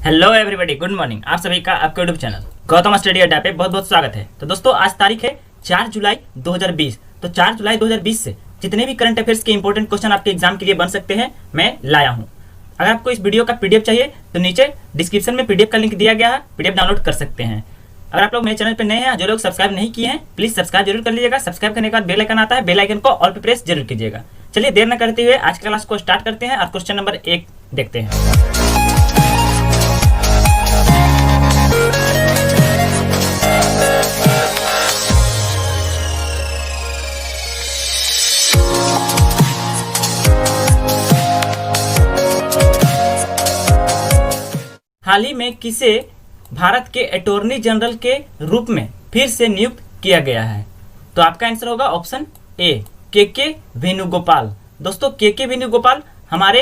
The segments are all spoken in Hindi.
Hello everybody, good morning. आप सभी का आपके यूट्यूब चैनल गौतम स्टडी अड्डा पे बहुत बहुत स्वागत है। तो दोस्तों, आज तारीख है 4 जुलाई 2020। तो 4 जुलाई 2020 से जितने भी करंट अफेयर्स के इंपॉर्टेंट क्वेश्चन आपके एग्जाम के लिए बन सकते हैं, मैं लाया हूँ। अगर आपको इस वीडियो का पीडीएफ चाहिए तो नीचे डिस्क्रिप्शन में पीडीएफ का लिंक दिया गया है, पीडीएफ डाउनलोड कर सकते हैं। अगर आप लोग मेरे चैनल पर नए हैं, जो लोग सब्सक्राइब नहीं किए हैं, प्लीज सब्सक्राइब जरूर कर लीजिएगा। सब्सक्राइब करने के बाद बेल आइकन आता है, बेल आइकन को ऑल पे प्रेस जरूर कीजिएगा। चलिए देर न करते हुए आज की क्लास को स्टार्ट करते हैं और क्वेश्चन नंबर 1 देखते हैं। हाल ही में किसे भारत के अटॉर्नी जनरल के रूप में फिर से नियुक्त किया गया है? तो आपका आंसर होगा ऑप्शन ए, के वेणुगोपाल। दोस्तों, के वेणुगोपाल हमारे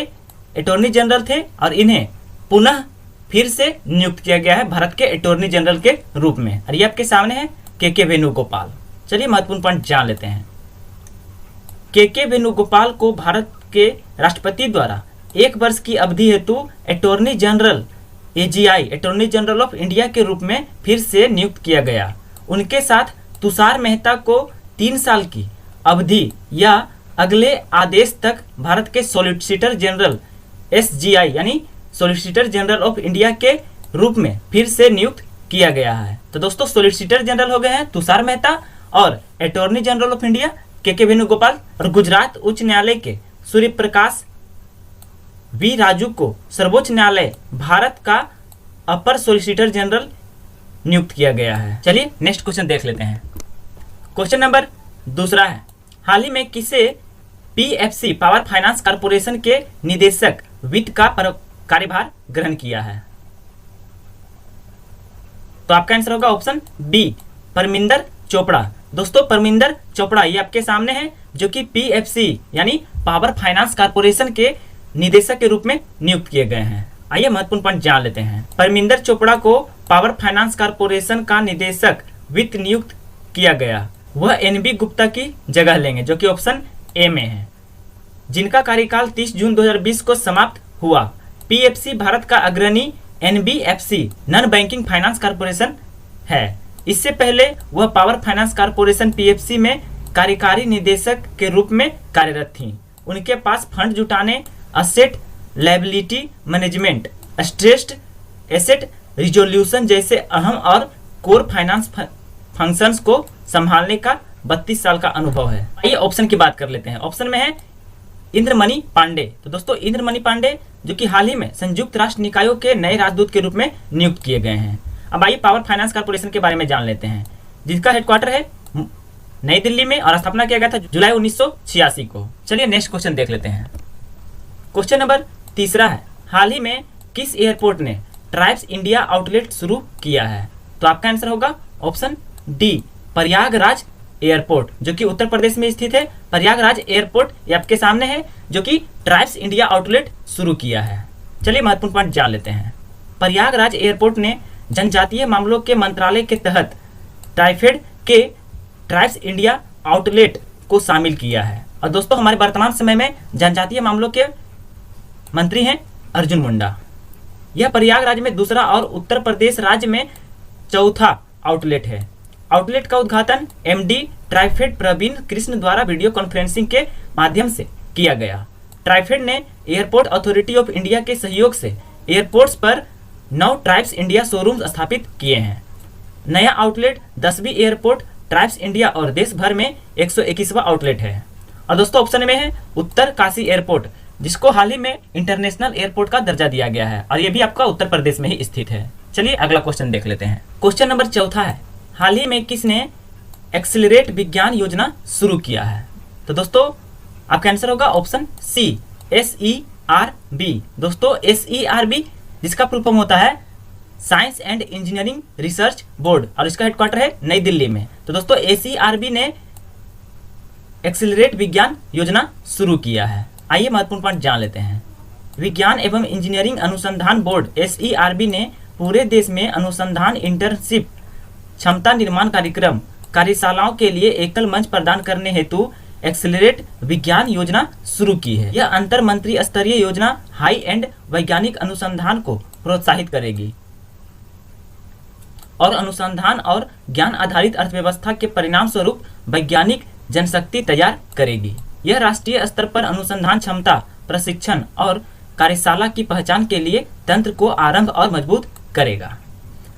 अटॉर्नी जनरल थे और इन्हें पुनः फिर से नियुक्त किया गया है भारत के अटॉर्नी जनरल के रूप में। और ये आपके सामने है के वेणुगोपाल। चलिए महत्वपूर्ण पॉइंट जान लेते हैं। के वेणुगोपाल को भारत के राष्ट्रपति द्वारा 1 वर्ष की अवधि हेतु attorney general AGI attorney general of India के रूप में फिर से नियुक्त किया गया। उनके साथ तुषार मेहता को 3 साल की अवधि या अगले आदेश तक भारत के सॉलिसिटर जनरल SGI यानी सॉलिसिटर जनरल ऑफ इंडिया के रूप में फिर से नियुक्त किया गया है। तो दोस्तों, सॉलिसिटर जनरल हो गए हैं तुषार मेहता और अटॉर्नी जनरल ऑफ इंडिया के वेणुगोपाल। और गुजरात उच्च न्यायालय के सूर्य प्रकाश वी राजू को सर्वोच्च न्यायालय भारत का अपर सॉलिसिटर जनरल नियुक्त किया गया है। चलिए नेक्स्ट क्वेश्चन देख लेते हैं। क्वेश्चन नंबर 2 है, हाल ही में किसे PFC पावर फाइनेंस कॉर्पोरेशन के निदेशक वित्त का कार्यभार ग्रहण किया है? तो आपका आंसर होगा ऑप्शन बी, परमिंदर चोपड़ा। दोस्तों, परमिंदर चोपड़ा ये आपके सामने है, जो कि PFC यानी पावर फाइनेंस कॉर्पोरेशन के निदेशक के रूप में नियुक्त किए गए हैं। आइए महत्वपूर्ण पॉइंट जान लेते हैं। परमिंदर चोपड़ा को पावर फाइनेंस कॉर्पोरेशन का निदेशक वित्त नियुक्त किया गया। वह NB गुप्ता की जगह लेंगे, जो कि ऑप्शन ए में है, जिनका कार्यकाल 30 जून 2020 को समाप्त हुआ। PFC भारत का अग्रणी NBFC non banking finance corporation है। इससे पहले वह पावर फाइनेंस कॉर्पोरेशन PFC में कार्यकारी निदेशक के रूप में कार्यरत थी। उनके पास फंड जुटाने, asset liability management, stressed asset resolution जैसे अहम और कोर फाइनेंस फंक्शंस को संभालने का 32 साल का अनुभव है। आइए ऑप्शन की बात कर लेते हैं। ऑप्शन में है इंद्रमणि पांडे। तो दोस्तों, इंद्रमणि पांडे जो कि हाल ही में संयुक्त राष्ट्र निकायों के नए राजदूत के रूप में नियुक्त किए गए हैं। अब आइए पावर फाइनेंस कॉर्पोरेशन के बारे में जान लेते हैं, जिसका हेडक्वार्टर है नई दिल्ली में और स्थापना किया गया था जुलाई 1986 को। चलिए नेक्स्ट क्वेश्चन देख लेते हैं। क्वेश्चन नंबर 3 है, हाल ही में किस एयरपोर्ट ने ट्राइब्स इंडिया आउटलेट शुरू किया है? तो आपका आंसर होगा ऑप्शन डी, प्रयागराज एयरपोर्ट, जो कि उत्तर प्रदेश में स्थित है। प्रयागराज एयरपोर्ट ये आपके सामने है, जो कि ट्राइब्स इंडिया आउटलेट शुरू किया है। चलिए महत्वपूर्ण पॉइंट जान लेते हैं। प्रयागराज एयरपोर्ट ने जनजातीय मामलों के मंत्रालय के तहत ट्राइफेड के ट्राइब्स इंडिया आउटलेट को शामिल किया है। और दोस्तों, हमारे वर्तमान समय में जनजातीय मामलों के मंत्री हैं अर्जुन मुंडा। यह प्रयागराज में दूसरा और उत्तर प्रदेश राज्य में चौथा आउटलेट है। आउटलेट का उद्घाटन MD ट्राइफेड प्रवीण कृष्ण द्वारा वीडियो कॉन्फ्रेंसिंग के माध्यम से किया गया। ट्राइफेड ने एयरपोर्ट अथॉरिटी ऑफ इंडिया के सहयोग से एयरपोर्ट्स पर 9 ट्राइब्स इंडिया शोरूम स्थापित किए हैं। नया आउटलेट 10वीं एयरपोर्ट ट्राइब्स इंडिया और देश भर में 121वां आउटलेट है। और दोस्तों, ऑप्शन में है उत्तर काशी एयरपोर्ट, जिसको हाल ही में इंटरनेशनल एयरपोर्ट का दर्जा दिया गया है और ये भी आपका उत्तर प्रदेश में ही स्थित है। चलिए अगला क्वेश्चन देख लेते हैं। क्वेश्चन नंबर 4 है, हाल ही में किसने एक्सेलरेट विज्ञान योजना शुरू किया है? तो दोस्तों, आपका आंसर होगा ऑप्शन सी, SERB। दोस्तों, SERB जिसका फुल फॉर्म होता है science and engineering research board और इसका हेडक्वार्टर है नई दिल्ली में। तो दोस्तों, SERB ने एक्सेलरेट विज्ञान योजना शुरू किया है। आइए महत्वपूर्ण पॉइंट जान लेते हैं। विज्ञान एवं इंजीनियरिंग अनुसंधान बोर्ड SERB ने पूरे देश में अनुसंधान, इंटर्नशिप, क्षमता निर्माण कार्यक्रम, कार्यशालाओं के लिए एकल मंच प्रदान करने हेतु एक्सेलरेट विज्ञान योजना शुरू की है। यह अंतर मंत्री स्तरीय योजना हाई एंड वैज्ञानिक अनुसंधान को प्रोत्साहित करेगी और अनुसंधान और ज्ञान आधारित अर्थव्यवस्था के परिणाम स्वरूप वैज्ञानिक जनशक्ति तैयार करेगी। यह राष्ट्रीय स्तर पर अनुसंधान क्षमता, प्रशिक्षण और कार्यशाला की पहचान के लिए तंत्र को आरंभ और मजबूत करेगा।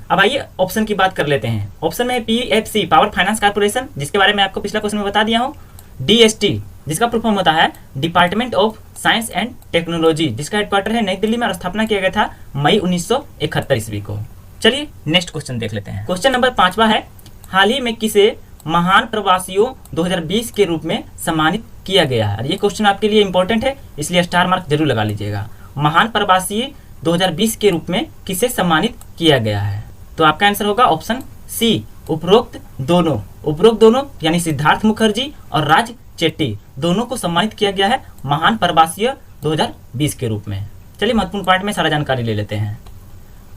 अब आइए ऑप्शन की बात कर लेते हैं। ऑप्शन में है PFC पावर फाइनेंस कॉर्पोरेशन, जिसके बारे में आपको पिछला क्वेश्चन में बता दिया हूँ। DST, जिसका फुल फॉर्म होता है department of science and technology, जिसका हेडक्वार्टर है नई दिल्ली में और स्थापना किया गया था मई 1971 ईस्वी को। चलिए नेक्स्ट क्वेश्चन देख लेते हैं। क्वेश्चन नंबर 5वां है, हाल ही में किसे महान प्रवासियों 2020 के रूप में सम्मानित किया गया है। ये क्वेश्चन आपके लिए इंपॉर्टेंट है, इसलिए स्टार मार्क जरूर लगा लीजिएगा। महान प्रवासी 2020 के रूप में किसे सम्मानित किया गया है? तो आपका आंसर होगा ऑप्शन सी, उपरोक्त दोनों। उपरोक्त दोनों यानी सिद्धार्थ मुखर्जी और राज चेट्टी दोनों को सम्मानित किया गया है महान प्रवासी 2020 के रूप में। चलिए महत्वपूर्ण पार्ट में सारा जानकारी ले लेते हैं।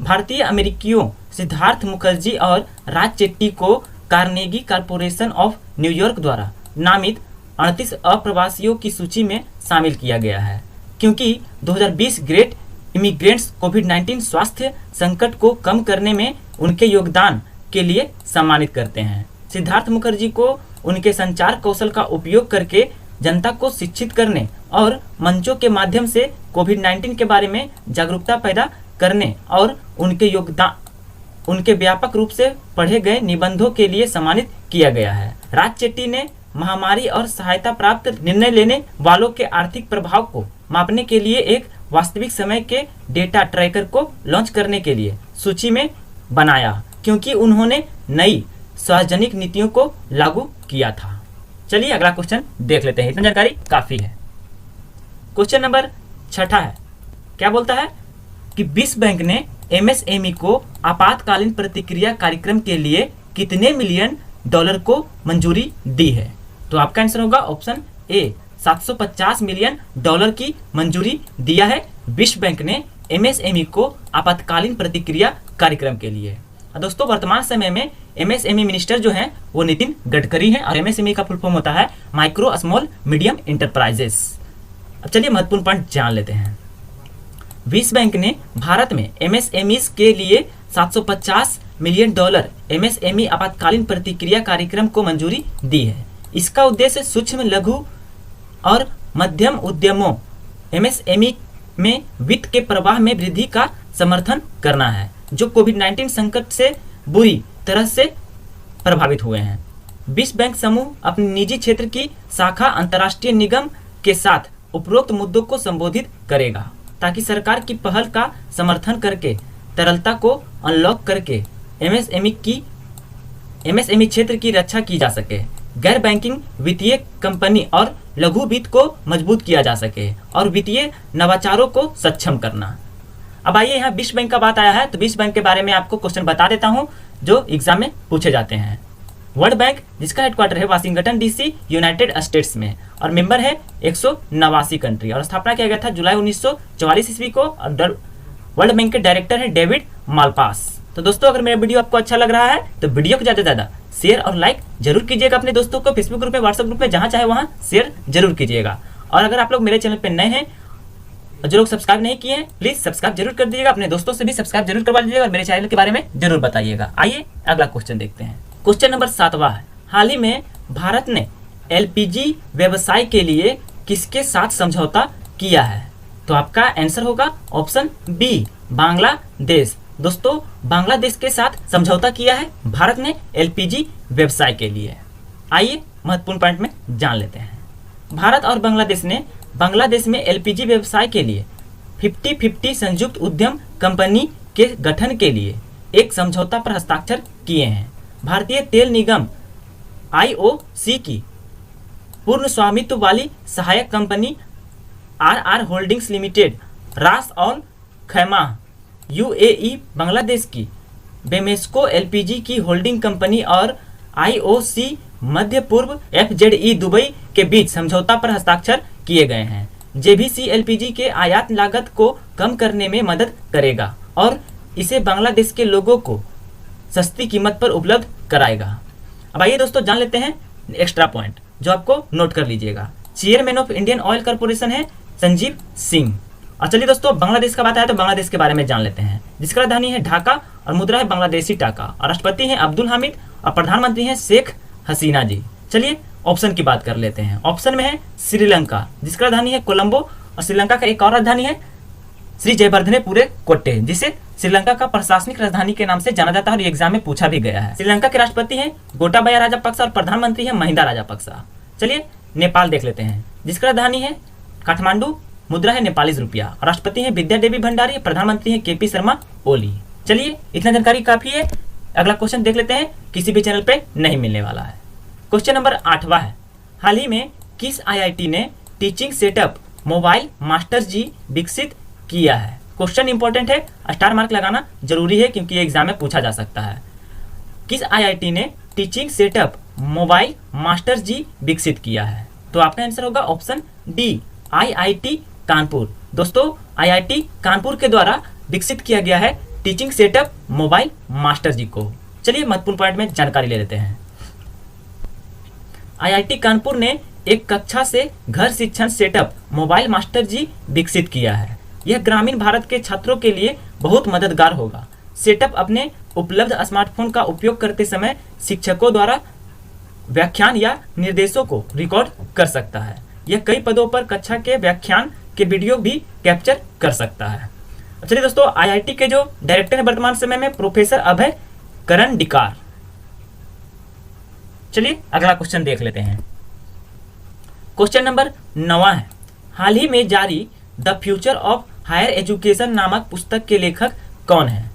भारतीय अमेरिकियों सिद्धार्थ मुखर्जी और राज चेट्टी को कार्नेगी कॉर्पोरेशन ऑफ न्यूयॉर्क द्वारा नामित 38 अप्रवासियों की सूची में शामिल किया गया है, क्योंकि 2020 ग्रेट इमिग्रेंट्स कोविड-19 स्वास्थ्य संकट को कम करने में उनके योगदान के लिए सम्मानित करते हैं। सिद्धार्थ मुखर्जी को उनके संचार कौशल का उपयोग करके जनता को शिक्षित करने और मंचों के माध्यम से कोविड-19 के बारे में जागरूकता पैदा करने और उनके व्यापक रूप से पढ़े गए निबंधों के लिए सम्मानित किया गया है। राज चेट्टी ने महामारी और सहायता प्राप्त निर्णय लेने वालों के आर्थिक प्रभाव को मापने के लिए एक वास्तविक समय के डेटा ट्रैकर को लॉन्च करने के लिए सूची में बनाया, क्योंकि उन्होंने नई सार्वजनिक नीतियों को लागू किया था। चलिए अगला क्वेश्चन देख लेते हैं, इतना जानकारी काफी है। क्वेश्चन नंबर 6 है, क्या बोलता है कि विश्व बैंक ने MSME को आपातकालीन प्रतिक्रिया कार्यक्रम के लिए कितने मिलियन डॉलर को मंजूरी दी है? तो आपका आंसर होगा ऑप्शन ए, 750 मिलियन डॉलर की मंजूरी दिया है विश्व बैंक ने MSME को आपातकालीन प्रतिक्रिया कार्यक्रम के लिए। दोस्तों वर्तमान समय में MSME मिनिस्टर जो हैं वो नितिन गडकरी हैं और MSME का फुल फॉर्म होता है माइक्रो स्मॉल मीडियम इंटरप्राइजेस। अब चलिए महत्वपूर्ण पॉइंट जान लेते हैं। विश्व बैंक ने भारत में MSMEs के लिए 750 मिलियन डॉलर MSME आपातकालीन प्रतिक्रिया कार्यक्रम को मंजूरी दी है। इसका उद्देश्य सूक्ष्म, लघु और मध्यम उद्यमों MSME में वित्त के प्रवाह में वृद्धि का समर्थन करना है, जो कोविड-19 संकट से बुरी तरह से प्रभावित हुए हैं। विश्व बैंक समूह अपने निजी क्षेत्र की शाखा अंतर्राष्ट्रीय निगम के साथ उपरोक्त मुद्दों को संबोधित करेगा, ताकि सरकार की पहल का समर्थन करके तरलता को अनलॉक करके MSME क्षेत्र की रक्षा की जा सके, गैर बैंकिंग वित्तीय कंपनी और लघु वित्त को मजबूत किया जा सके और वित्तीय नवाचारों को सक्षम करना। अब आइए यहाँ विश्व बैंक का बात आया है, तो विश्व बैंक के बारे में आपको क्वेश्चन बता देता हूँ जो एग्जाम में पूछे जाते हैं। वर्ल्ड बैंक, जिसका हेडक्वार्टर है वाशिंगटन DC यूनाइटेड स्टेट्स में और मेंबर है 189 कंट्री और स्थापना किया गया था जुलाई 1944 ईस्वी को। और वर्ल्ड बैंक के डायरेक्टर है डेविड मालपास। तो दोस्तों अगर मेरा वीडियो आपको अच्छा लग रहा है तो वीडियो को ज़्यादा से ज़्यादा शेयर और लाइक जरूर कीजिएगा अपने दोस्तों को, फेसबुक ग्रुप में, व्हाट्सएप ग्रुप में, जहाँ चाहे वहाँ शेयर जरूर कीजिएगा। और अगर आप लोग मेरे चैनल पर नए हैं, जो लोग सब्सक्राइब नहीं किए हैं, प्लीज सब्सक्राइब जरूर कर दीजिएगा, अपने दोस्तों से भी सब्सक्राइब जरूर करवा लीजिएगा और मेरे चैनल के बारे में जरूर बताइएगा। आइए अगला क्वेश्चन देखते हैं। क्वेश्चन नंबर 7वां है, हाल ही में भारत ने LPG व्यवसाय के लिए किसके साथ समझौता किया है? तो आपका आंसर होगा ऑप्शन बी, बांग्लादेश। दोस्तों बांग्लादेश के साथ समझौता किया है भारत ने LPG व्यवसाय के लिए। आइए महत्वपूर्ण पॉइंट में जान लेते हैं। भारत और बांग्लादेश ने बांग्लादेश में LPG व्यवसाय के लिए 50-50 संयुक्त उद्यम कंपनी के गठन के लिए एक समझौता पर हस्ताक्षर किए हैं। भारतीय तेल निगम IOC की पूर्ण स्वामित्व वाली सहायक कंपनी RR होल्डिंग्स लिमिटेड, रास और खैमा UAE बांग्लादेश की बेमेस्को LPG की होल्डिंग कंपनी और IOC मध्य पूर्व FZE दुबई के बीच समझौता पर हस्ताक्षर किए गए हैं। JVC LPG के आयात लागत को कम करने में मदद करेगा और इसे बांग्लादेश के लोगों को सस्ती कीमत पर उपलब्ध कराएगा। अब आइए दोस्तों जान लेते हैं एक्स्ट्रा पॉइंट जो आपको नोट कर लीजिएगा। Chairman of Indian oil corporation है संजीव सिंह और चलिए दोस्तों, बांग्लादेश का बात आया तो बांग्लादेश के बारे में जान लेते हैं, जिसका राजधानी है ढाका और मुद्रा है बांग्लादेशी टाका और राष्ट्रपति हैं अब्दुल हामिद और प्रधानमंत्री हैं शेख हसीना जी। चलिए ऑप्शन की बात कर लेते हैं। ऑप्शन में है श्रीलंका, जिसका राजधानी है कोलंबो और श्रीलंका का एक और राजधानी है श्री जयवर्धनेपुरे कोट्टे, जिसे श्रीलंका का प्रशासनिक राजधानी के नाम से जाना जाता है और एग्जाम में पूछा भी गया है। श्रीलंका के राष्ट्रपति हैं गोटाबाया राजपक्सा और प्रधानमंत्री हैं महिंदा राजपक्सा। चलिए नेपाल देख लेते हैं, जिसका राजधानी है काठमांडू, मुद्रा है नेपाली रुपया और राष्ट्रपति हैं विद्या देवी भंडारी, प्रधानमंत्री हैं केपी शर्मा ओली। चलिए इतना जानकारी काफी है। अगला क्वेश्चन देख लेते हैं, किसी भी चैनल पे नहीं मिलने वाला है। क्वेश्चन नंबर 8वां है, हाल ही में किस आईआईटी ने टीचिंग सेटअप मोबाइल मास्टर जी विकसित किया है? क्वेश्चन इंपॉर्टेंट है, स्टार मार्क लगाना जरूरी है क्योंकि ये एग्जाम में पूछा जा सकता है। किस आईआईटी ने टीचिंग सेटअप मोबाइल मास्टर जी विकसित किया है? तो आपका आंसर होगा ऑप्शन डी, आईआईटी कानपुर। दोस्तों आईआईटी कानपुर के द्वारा विकसित किया गया है टीचिंग सेटअप मोबाइल मास्टर जी को। चलिए महत्वपूर्ण पॉइंट में जानकारी ले लेते हैं। आईआईटी कानपुर ने एक कक्षा से घर शिक्षण सेटअप मोबाइल मास्टर जी विकसित किया है। यह ग्रामीण भारत के छात्रों के लिए बहुत मददगार होगा। सेटअप अपने उपलब्ध स्मार्टफोन का उपयोग करते समय शिक्षकों द्वारा व्याख्यान या निर्देशों को रिकॉर्ड कर सकता है। यह कई पदों पर कक्षा के व्याख्यान के वीडियो भी कैप्चर कर सकता है। चलिए दोस्तों, आईआईटी के जो डायरेक्टर हैं वर्तमान समय में प्रोफेसर अभय करण डिकार। चलिए अगला क्वेश्चन देख लेते हैं। क्वेश्चन नंबर 9 है, हाल ही में जारी the future of higher education नामक पुस्तक के लेखक कौन है?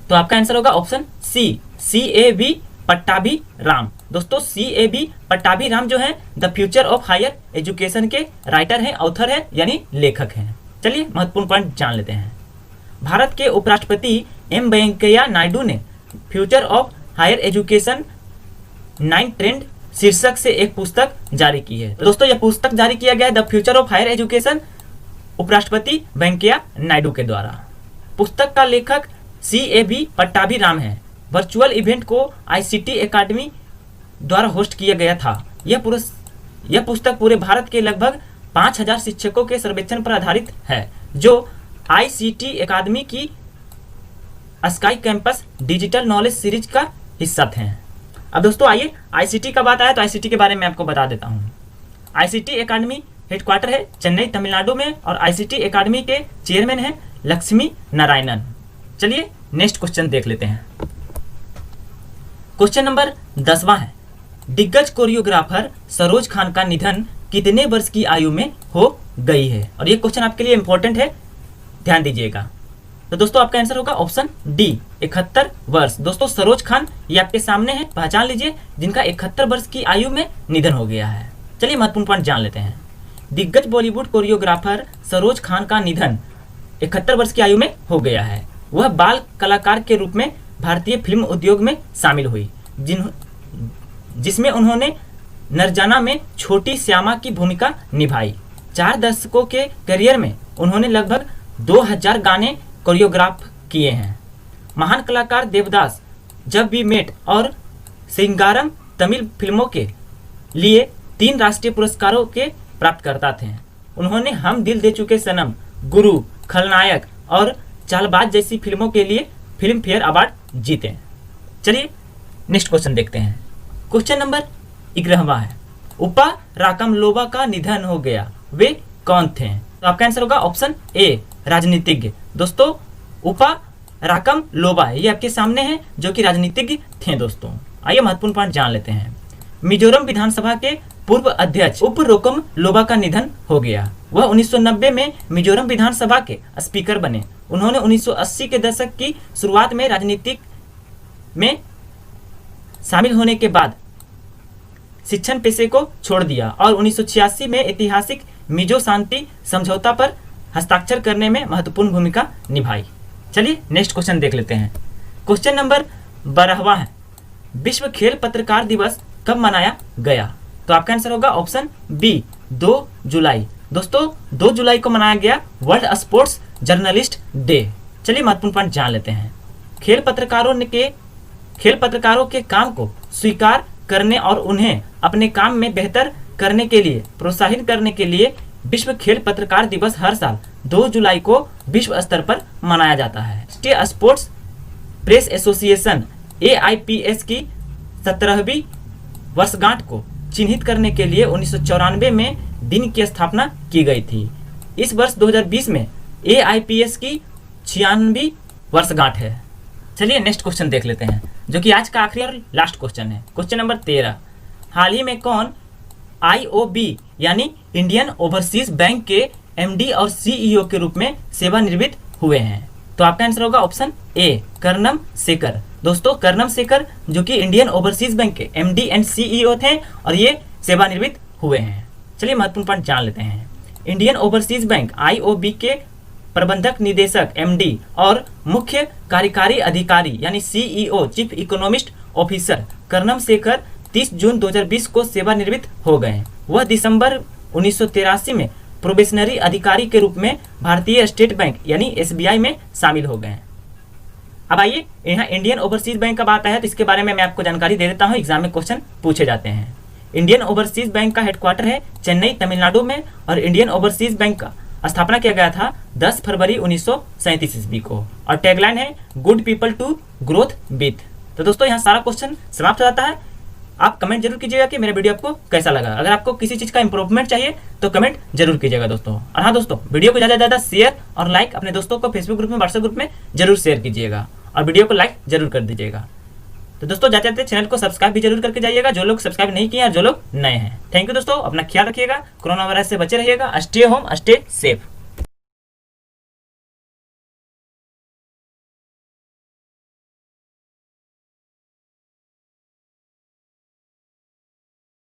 तो आपका आंसर होगा option C, CAV Pattabhi Ram. दोस्तों CAV पट्टाभी राम जो है the future of higher education के राइटर हैं, ऑथर हैं, यानी लेखक हैं। चलिए महत्वपूर्ण पॉइंट जान लेते हैं। भारत के उपराष्ट्रपति एम वेंकैया नायडू ने future of higher education 9 trend शीर्षक से एक पुस्तक जारी की है। तो दोस्तों यह पुस्तक जारी किया गया है the future of higher education उपराष्ट्रपति वेंकैया नायडू के द्वारा। पुस्तक का लेखक CAV पट्टाभी राम है। वर्चुअल इवेंट को ICT एकेडमी द्वारा होस्ट किया गया था। यह पुस्तक पूरे भारत के लगभग 5000 शिक्षकों के सर्वेक्षण पर आधारित है, जो ICT एकेडमी की sky campus digital knowledge series का हिस्सा थे। अब दोस्तों आइए ICT का बात आया तो ICT के बारे में आपको बता देता हूँ। ICT एकेडमी हेडक्वार्टर है चेन्नई तमिलनाडु में और ICT एकेडमी के चेयरमैन हैं लक्ष्मी नारायणन। चलिए नेक्स्ट क्वेश्चन देख लेते हैं। क्वेश्चन नंबर 10वां है, दिग्गज कोरियोग्राफर सरोज खान का निधन कितने वर्ष की आयु में हो गई है? और ये क्वेश्चन आपके लिए इंपॉर्टेंट है, ध्यान दीजिएगा। तो दोस्तों आपका आंसर होगा ऑप्शन डी, 71 वर्ष। दोस्तों सरोज खान ये आपके सामने है, पहचान लीजिए, जिनका 71 वर्ष की आयु में निधन हो गया है। चलिए महत्वपूर्ण पॉइंट जान लेते हैं। दिग्गज बॉलीवुड कोरियोग्राफर सरोज खान का निधन 71 वर्ष की आयु में हो गया है। वह बाल कलाकार के रूप में भारतीय फिल्म उद्योग में शामिल हुई, जिसमें उन्होंने नरजाना में छोटी श्यामा की भूमिका निभाई। 4 दशकों के करियर में उन्होंने लगभग 2000 गाने कोरियोग्राफ किए हैं। महान कलाकार देवदास, जब वी मेट और सिंगारम तमिल फिल्मों के लिए 3 राष्ट्रीय पुरस्कारों के प्राप्तकर्ता थे। उन्होंने हम दिल दे चुके सनम, गुरु, खलनायक और चालबाज जैसी फिल्मों के लिए फिल्म फेयर अवार्ड जीते। चलिए नेक्स्ट क्वेश्चन देखते हैं। क्वेश्चन नंबर 11वां है, उपा राकमलोबा का निधन हो गया, वे कौन थे? तो आपका आंसर होगा ऑप्शन ए, राजनीतिज्ञ। दोस्तों उपा राकमलोबा ये आपके सामने हैं, जो कि राजनीतिज्ञ थे। दोस्तों आइए महत्वपूर्ण पॉइंट जान लेते हैं। मिजोरम विधानसभा के पूर्व अध्यक्ष उप राकमलोबा का निधन हो गया। वह 1990 में मिजोरम विधानसभा के स्पीकर बने। उन्होंने 1980 के दशक की शुरुआत में राजनीति में शामिल होने के बाद शिक्षण पेशे को छोड़ दिया और 1986 में ऐतिहासिक मिजो शांति समझौता पर हस्ताक्षर करने में महत्वपूर्ण भूमिका निभाई। चलिए नेक्स्ट क्वेश्चन देख लेते हैं। क्वेश्चन नंबर 12वां है, विश्व खेल पत्रकार दिवस कब मनाया गया? तो आपका आंसर होगा ऑप्शन बी, 2 जुलाई। दोस्तों 2 जुलाई को मनाया गया वर्ल्ड स्पोर्ट्स जर्नलिस्ट डे। चलिए महत्वपूर्ण पॉइंट जान लेते हैं। खेल पत्रकारों के काम को स्वीकार करने और उन्हें अपने काम में बेहतर करने के लिए प्रोत्साहित करने के लिए विश्व खेल पत्रकार दिवस हर साल 2 जुलाई को विश्व स्तर पर मनाया जाता है। राष्ट्रीय स्पोर्ट्स प्रेस एसोसिएशन AIPS की 17वीं वर्षगांठ को चिन्हित करने के लिए 1994 में दिन की स्थापना की गई थी। इस वर्ष 2020 में AIPS की 96वीं वर्षगांठ है। चलिए नेक्स्ट क्वेश्चन देख लेते हैं, जो कि आज का आखिरी और लास्ट क्वेश्चन है। क्वेश्चन नंबर 13, हाल ही में कौन IOB यानी इंडियन ओवरसीज बैंक के MD और CEO के रूप में सेवानिवृत्त हुए हैं? तो आपका आंसर होगा ऑप्शन ए, कर्णम शेखर। दोस्तों कर्णम शेखर जो कि इंडियन ओवरसीज बैंक के MD एंड CEO थे और ये सेवानिवृत्त हुए हैं। चलिए महत्वपूर्ण पॉइंट जान लेते हैं। इंडियन ओवरसीज बैंक IOB के प्रबंधक निदेशक MD और मुख्य कार्यकारी अधिकारी यानी CEO chief economist officer Karnam Shekhar 30 जून 2020 को सेवानिवृत्त हो गए। वह दिसंबर 1983 में प्रोबेशनरी अधिकारी के रूप में भारतीय स्टेट बैंक यानी SBI में शामिल हो गए। अब आइए यहाँ इंडियन ओवरसीज बैंक का बात है तो इसके बारे में मैं आपको जानकारी दे देता हूँ, एग्जाम में क्वेश्चन पूछे जाते हैं। इंडियन ओवरसीज बैंक का हेडक्वार्टर है चेन्नई तमिलनाडु में और इंडियन ओवरसीज बैंक का स्थापना किया गया था 10 फरवरी 1937 ईस्वी को और टैगलाइन है good people to growth with. तो दोस्तों यहाँ सारा क्वेश्चन समाप्त हो जाता है। आप कमेंट जरूर कीजिएगा कि मेरा वीडियो आपको कैसा लगा। अगर आपको किसी चीज़ का इंप्रूवमेंट चाहिए तो कमेंट जरूर कीजिएगा दोस्तों। और हाँ दोस्तों, वीडियो को ज़्यादा से ज़्यादा शेयर और लाइक अपने दोस्तों को फेसबुक ग्रुप में, व्हाट्सएप ग्रुप में जरूर शेयर कीजिएगा और वीडियो को लाइक जरूर कर दीजिएगा। तो दोस्तों जाते जाते चैनल को सब्सक्राइब भी जरूर करके जाइएगा, जो लोग सब्सक्राइब नहीं किए और जो लोग नए हैं। थैंक यू दोस्तों, अपना ख्याल रखिएगा, कोरोना वायरस से बचे रहिएगा। Stay home, stay safe.